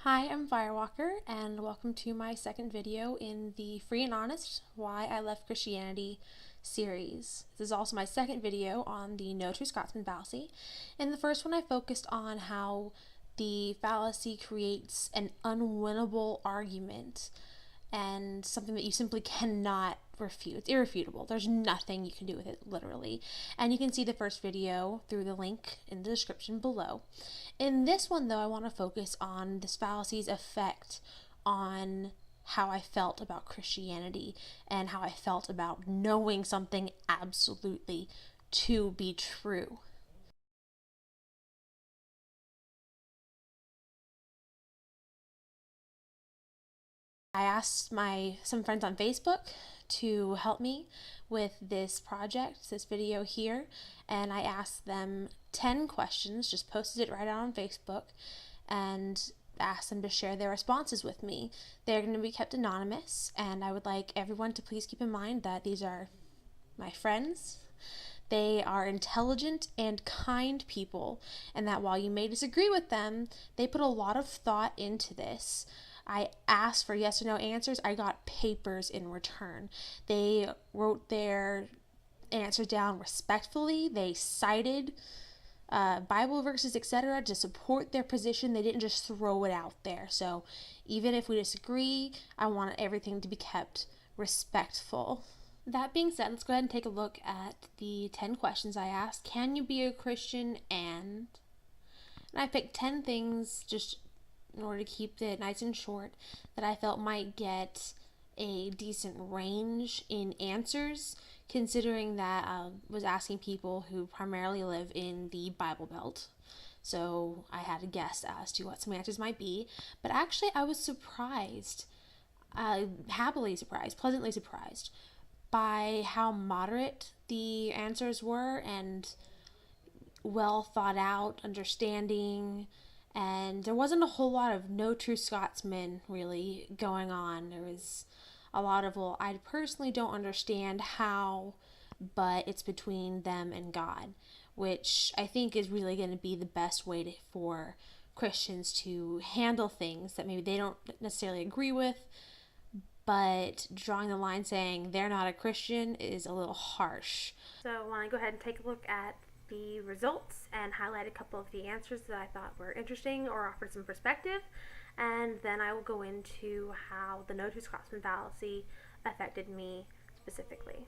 Hi, I'm Firewalker, and welcome to my second video in the Free and Honest Why I Left Christianity series. This is also my second video on the No True Scotsman Fallacy. In the first one, I focused on how the fallacy creates an unwinnable argument and something that you simply cannot refute. It's irrefutable. There's nothing you can do with it, literally. And you can see the first video through the link in the description below. In this one, though, I want to focus on this fallacy's effect on how I felt about Christianity and how I felt about knowing something absolutely to be true. I asked some friends on Facebook to help me with this project, this video here, and I asked them 10 questions, just posted it right out on Facebook, and asked them to share their responses with me. They're going to be kept anonymous, and I would like everyone to please keep in mind that these are my friends. They are intelligent and kind people, and that while you may disagree with them, they put a lot of thought into this. I asked for yes or no answers. I got papers in return. They wrote their answers down respectfully. They cited Bible verses, etc. to support their position. They didn't just throw it out there. So even if we disagree, I want everything to be kept respectful. That being said, let's go ahead and take a look at the 10 questions I asked. Can you be a Christian and I picked 10 things just in order to keep it nice and short that I felt might get a decent range in answers, considering that I was asking people who primarily live in the Bible Belt. So I had a guess as to what some answers might be, but actually I was surprised, happily surprised, pleasantly surprised by how moderate the answers were and well thought out, understanding. And there wasn't a whole lot of No True Scotsman really going on. There was a lot of, well, I personally don't understand how, but it's between them and God, which I think is really going to be the best way for Christians to handle things that maybe they don't necessarily agree with, but drawing the line saying they're not a Christian is a little harsh. So I want to go ahead and take a look at the results and highlight a couple of the answers that I thought were interesting or offered some perspective, and then I will go into how the No True Scotsman Fallacy affected me specifically.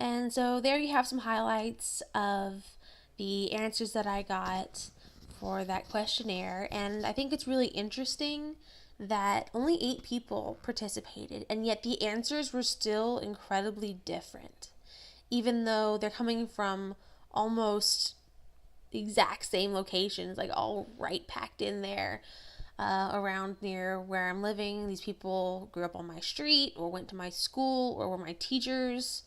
And so there you have some highlights of the answers that I got for that questionnaire. And I think it's really interesting that only 8 people participated, and yet the answers were still incredibly different, even though they're coming from almost the exact same locations, like all right packed in there. Around near where I'm living. These people grew up on my street or went to my school or were my teachers,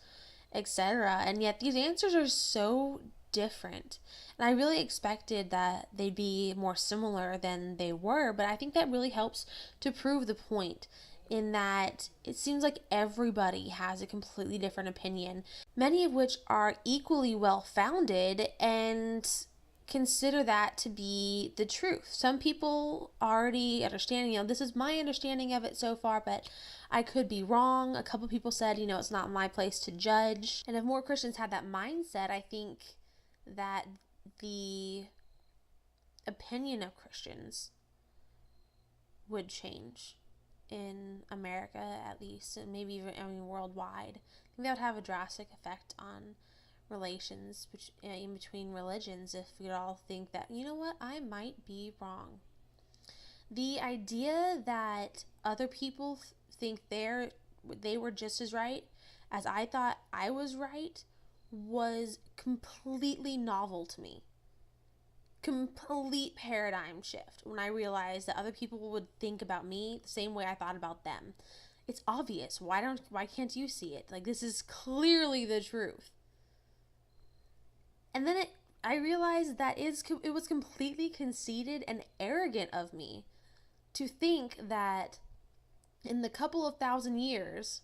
etc. And yet these answers are so different. And I really expected that they'd be more similar than they were, but I think that really helps to prove the point in that it seems like everybody has a completely different opinion, many of which are equally well founded and consider that to be the truth. Some people already understand, this is my understanding of it so far, but I could be wrong. A couple people said, it's not my place to judge. And if more Christians had that mindset, I think that the opinion of Christians would change in America, at least, and maybe even worldwide. I think that would have a drastic effect on relations in between religions if we all think that, I might be wrong. The idea that other people think they were just as right as I thought I was right was completely novel to me. Complete paradigm shift when I realized that other people would think about me the same way I thought about them. It's obvious. Why can't you see it? This is clearly the truth. And then I realized that it was completely conceited and arrogant of me to think that in the couple of thousand years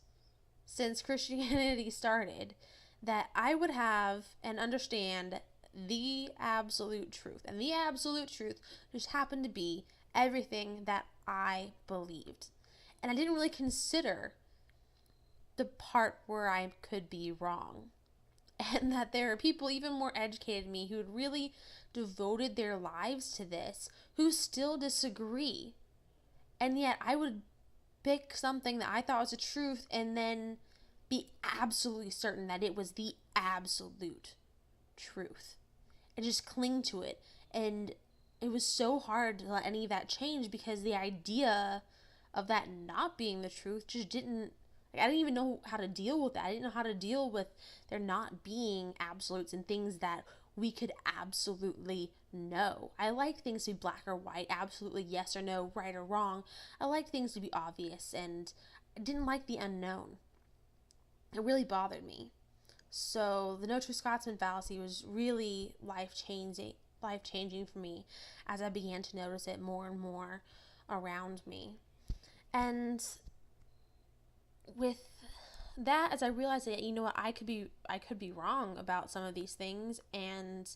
since Christianity started, that I would have and understand the absolute truth. And the absolute truth just happened to be everything that I believed. And I didn't really consider the part where I could be wrong. And that there are people even more educated than me who had really devoted their lives to this, who still disagree. And yet I would pick something that I thought was the truth and then be absolutely certain that it was the absolute truth and just cling to it. And it was so hard to let any of that change because the idea of that not being the truth just didn't I didn't even know how to deal with that. I didn't know how to deal with there not being absolutes and things that we could absolutely know. I like things to be black or white, absolutely yes or no, right or wrong. I like things to be obvious, and I didn't like the unknown. It really bothered me. So the No True Scotsman Fallacy was really life changing for me as I began to notice it more and more around me. And with that, as I realized that, you know what, I could be wrong about some of these things, and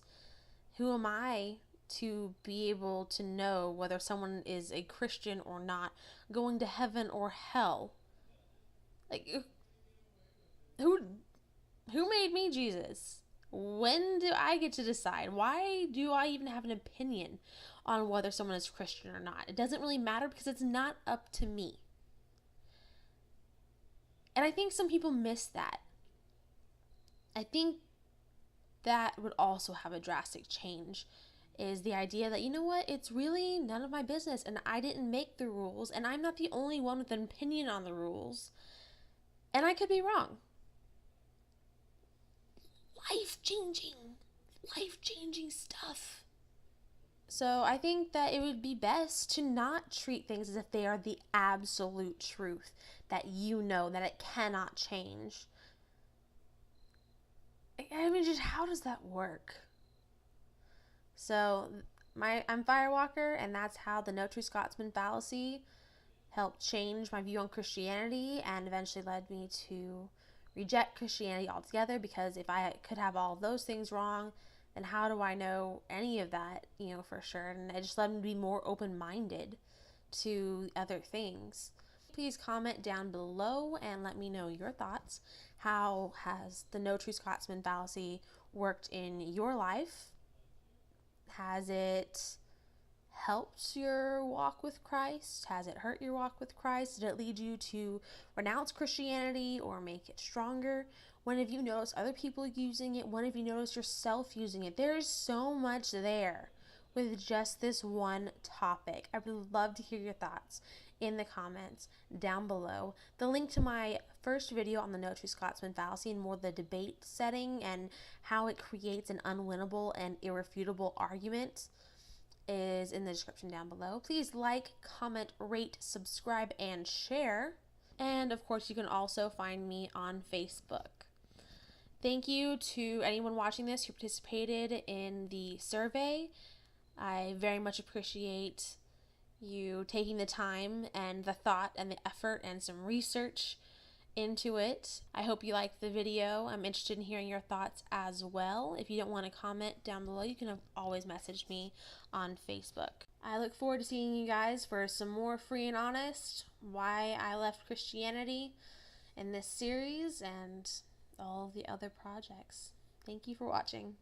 who am I to be able to know whether someone is a Christian or not, going to heaven or hell? Like, who made me Jesus? When do I get to decide? Why do I even have an opinion on whether someone is Christian or not? It doesn't really matter because it's not up to me. And I think some people miss that. I think that would also have a drastic change, is the idea that, you know what, it's really none of my business, and I didn't make the rules, and I'm not the only one with an opinion on the rules, and I could be wrong. Life-changing stuff. So I think that it would be best to not treat things as if they are the absolute truth, that you know, that it cannot change. I mean, just how does that work? So I'm Firewalker, and that's how the No True Scotsman Fallacy helped change my view on Christianity and eventually led me to reject Christianity altogether, because if I could have all those things wrong, then how do I know any of that, for sure? And it just led me to be more open-minded to other things. Please comment down below and let me know your thoughts. How has the No True Scotsman Fallacy worked in your life? Has it helped your walk with Christ? Has it hurt your walk with Christ? Did it lead you to renounce Christianity or make it stronger? When have you noticed other people using it? When have you noticed yourself using it? There is so much there with just this one topic. I would love to hear your thoughts in the comments down below. The link to my first video on the No True Scotsman Fallacy and more the debate setting and how it creates an unwinnable and irrefutable argument is in the description down below. Please like, comment, rate, subscribe, and share. And of course, you can also find me on Facebook. Thank you to anyone watching this who participated in the survey. I very much appreciate you taking the time and the thought and the effort and some research into it. I hope you liked the video. I'm interested in hearing your thoughts as well. If you don't want to comment down below, you can always message me on Facebook. I look forward to seeing you guys for some more free and honest why I left Christianity in this series and all the other projects. Thank you for watching.